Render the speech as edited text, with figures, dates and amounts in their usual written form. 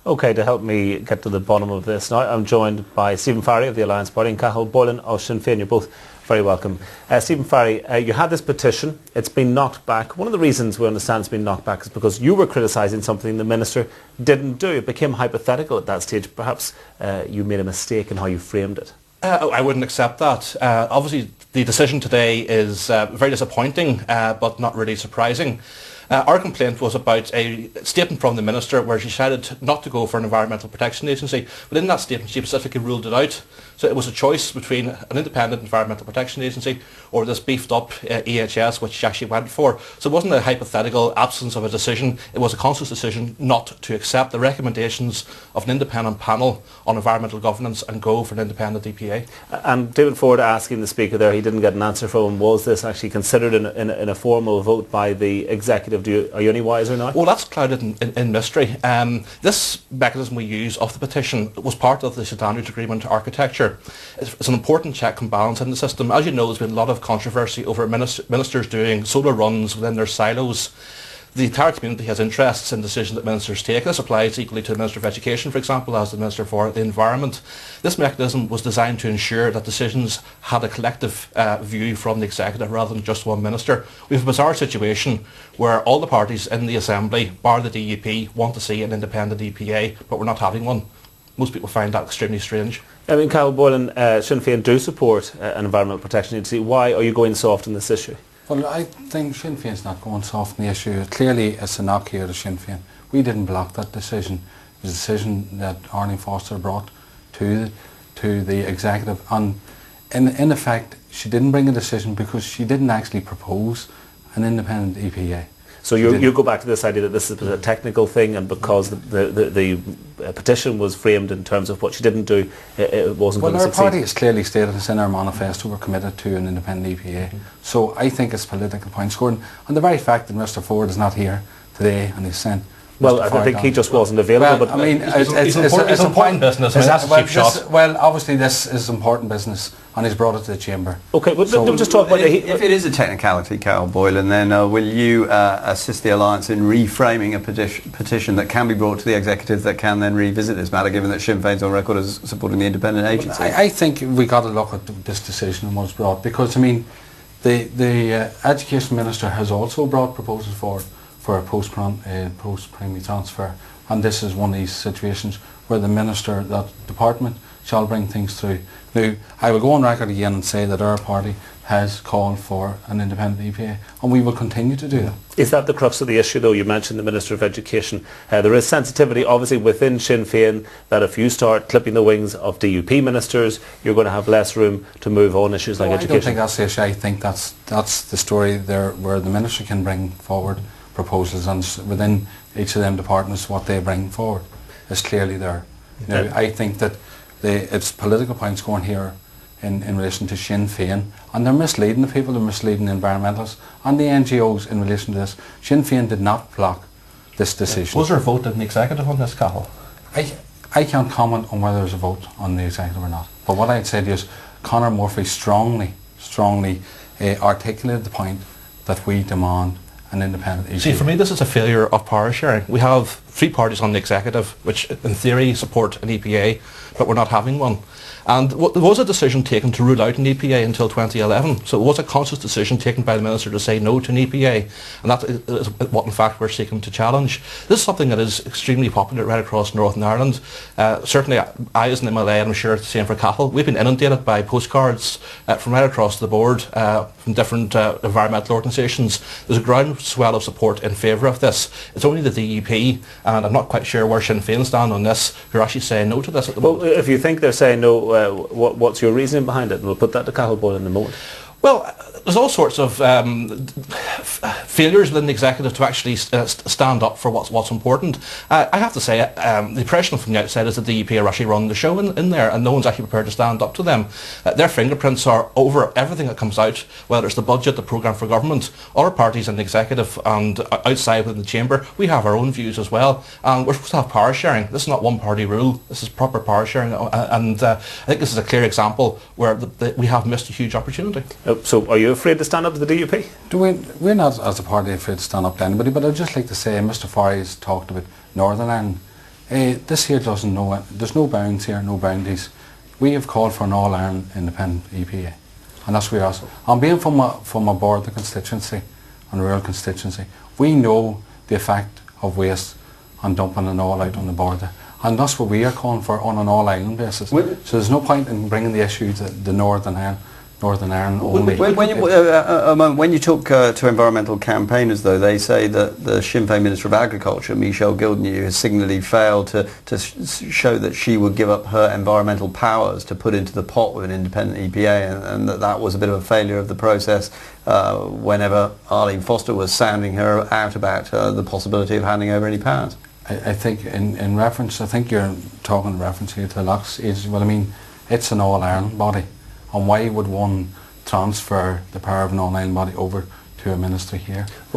Okay, to help me get to the bottom of this now, I'm joined by Stephen Farry of the Alliance Party and Cahal Boylan of Sinn Féin. You're both very welcome. Stephen Farry, you had this petition. It's been knocked back. One of the reasons we understand it's been knocked back is because you were criticising something the Minister didn't do. It became hypothetical at that stage. Perhaps you made a mistake in how you framed it. I wouldn't accept that. Obviously, the decision today is very disappointing, but not really surprising. Our complaint was about a statement from the Minister where she decided not to go for an Environmental Protection Agency. But in that statement she specifically ruled it out. So it was a choice between an independent Environmental Protection Agency or this beefed up EHS, which she actually went for. So it wasn't a hypothetical absence of a decision. It was a conscious decision not to accept the recommendations of an independent panel on environmental governance and go for an independent EPA. And David Ford asking the Speaker there, he didn't get an answer from him. Was this actually considered in a formal vote by the Executive? Are you any wiser now? Well, that's clouded in mystery. This mechanism we use of the petition was part of the Standards Agreement architecture. It's an important check and balance in the system. As you know, there's been a lot of controversy over ministers doing solar runs within their silos. The entire community has interests in decisions that ministers take. This applies equally to the Minister of Education, for example, as the Minister for the Environment. This mechanism was designed to ensure that decisions had a collective view from the Executive rather than just one Minister. We have a bizarre situation where all the parties in the Assembly, bar the DUP, want to see an independent EPA, but we're not having one. Most people find that extremely strange. I mean, Cahal Boylan, Sinn Féin do support an Environmental Protection Agency. Why are you going soft on this issue? Well, I think Sinn Féin's not going soft on the issue. Clearly, it's a knock here to Sinn Féin. We didn't block that decision. It was a decision that Arlene Foster brought to the Executive. And in effect, she didn't bring a decision because she didn't actually propose an independent EPA. So you go back to this idea that this is a technical thing, and because the petition was framed in terms of what she didn't do, it wasn't going to succeed. Well, our party has clearly stated it's in our manifesto we're committed to an independent EPA. So I think it's political point scoring. And the very fact that Mr Ford is not here today and he's sent... Well, I think he just wasn't available. Well, but I mean, it's important business. I mean, that's a cheap shot. Well, obviously this is important business, and he's brought it to the chamber. Okay, well, so just talk about if it is a technicality, Cahal Boylan, then will you assist the Alliance in reframing a petition that can be brought to the Executive that can then revisit this matter, given that Sinn Féin's on record as supporting the independent agency? I think we got to look at this decision and what's brought, because I mean, the Education Minister has also brought proposals for a post-primary transfer, and this is one of these situations where the Minister, that department, shall bring things through. Now, I will go on record again and say that our party has called for an independent EPA, and we will continue to do that. Is that the crux of the issue, though? You mentioned the Minister of Education. There is sensitivity, obviously, within Sinn Féin that if you start clipping the wings of DUP ministers, you're going to have less room to move on issues like education. I don't think that's the issue. I think that's the story there, where the Minister can bring forward proposals, and within each of them departments what they bring forward is clearly there. Now, I think that it's political points going here in relation to Sinn Féin, and they're misleading the people, they're misleading the environmentalists and the NGOs in relation to this. Sinn Féin did not block this decision. Was there a vote in the Executive on this, Cahal? I can't comment on whether there's a vote on the Executive or not, but what I'd say is Conor Murphy strongly articulated the point that we demand an independent EPA. See, for me this is a failure of power sharing. We have three parties on the Executive which in theory support an EPA, but we're not having one. And there was a decision taken to rule out an EPA until 2011, so it was a conscious decision taken by the Minister to say no to an EPA, and that is what in fact we're seeking to challenge. This is something that is extremely popular right across Northern Ireland. Certainly I as an MLA, and I'm sure it's the same for Cahal, we've been inundated by postcards from right across the board from different environmental organisations. There's a groundswell of support in favour of this. It's only the DUP, and I'm not quite sure where Sinn Féin stand on this, who are actually saying no to this at the moment. Well, if you think they're saying no, what's your reasoning behind it? And we'll put that to Cahal Boylan in a moment. Well, there's all sorts of failures within the Executive to actually stand up for what's important. I have to say, the impression from the outside is that the EPA are actually running the show in there, and no one's actually prepared to stand up to them. Their fingerprints are over everything that comes out, whether it's the budget, the programme for government. Other parties in the Executive and outside within the Chamber, we have our own views as well, and we're supposed to have power sharing. This is not one party rule, this is proper power sharing, and I think this is a clear example where we have missed a huge opportunity. So are you afraid to stand up to the DUP? We're not as a party afraid to stand up to anybody, but I'd just like to say Mr Farry has talked about Northern Ireland. This here doesn't know it. There's no bounds here, no boundaries. We have called for an all-Ireland independent EPA, and that's where we are. And being from a border constituency, and rural constituency, we know the effect of waste and dumping and all out on the border. And that's what we are calling for on an all-Ireland basis. So there's no point in bringing the issue to the Northern Ireland only. When you talk to environmental campaigners, though, they say that the Sinn Féin Minister of Agriculture, Michelle Gildennew, has signally failed to show that she would give up her environmental powers to put into the pot with an independent EPA, and that was a bit of a failure of the process whenever Arlene Foster was sounding her out about the possibility of handing over any powers. I think in reference, I think you're talking in reference here to the Lux agency. Well, I mean, it's an all-Ireland body, and why would one transfer the power of an all-Ireland body over to a ministry here?